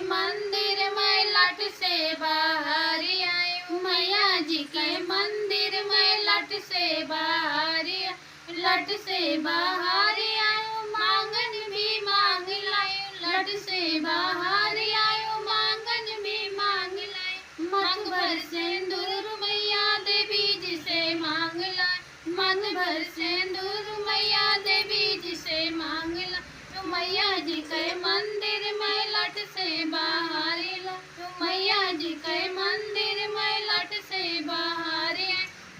मंदिर में लट से बाहर आई हूँ। मैया जी के मंदिर में लट से बाहर लट से बाहर आई हूँ। मांगन भी मांग लाई लट से बाहर आई हूँ। मांगन भी मांग लाई मत भर सिंदूर मैया देवी जी से मांग लाई। मन भर सिंदूर मैया देवी जी से मांग लाई। तो मैया जी के मंदिर में लट से बाहर मैया जी के मंदिर में लट से बाहर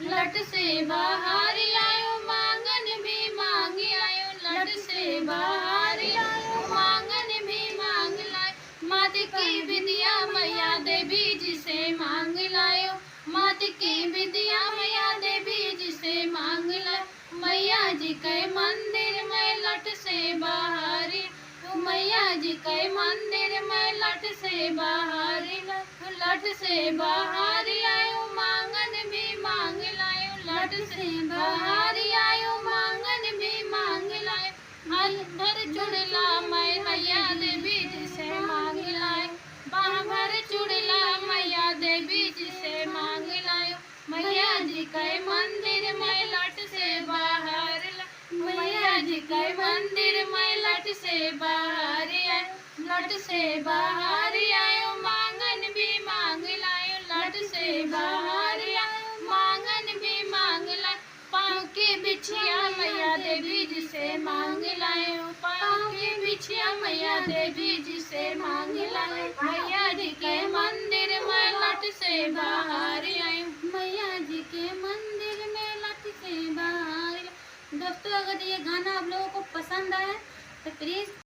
लट से बाहर आयो। मांगन भी मांग आयो लट से बाहर आयो। मांगन भी मांग लाए मात की विद्या मैया देवी जी से मांग लायो। मात की विद्या मैया देवी जी से मांग लाए। मैया जी के मंदिर में लट से बाहर मैया जी के मंदिर में लट से बाहर लट से बाहर आयो। मांगन भी मांग लायो लट से बाहर आयो। मांगन भी मांग लायो हाथ भर चुड़ला मैं मैया देवी जी से मांग लायो। बाह भर चुड़ला मैया देवी जी से मांग लायो। मैया जी के मंदिर में लट से बाहर मैया जी के मंदिर में लट से बाहर लट से बाहर आयो। मांगन भी मांग लायो लट से बाहर आयो। मांगन भी मांग लायो पाँव की बिछिया मैया देवी जी से मांग लायो। पाँव की बिछिया मैया देवी जी से मांग लायो। मैया जी के मंदिर में लट से बाहर आयो। मैया जी के मंदिर में लट से बाहर। दोस्तों अगर ये गाना आप लोगों को पसंद आए तो प्लीज़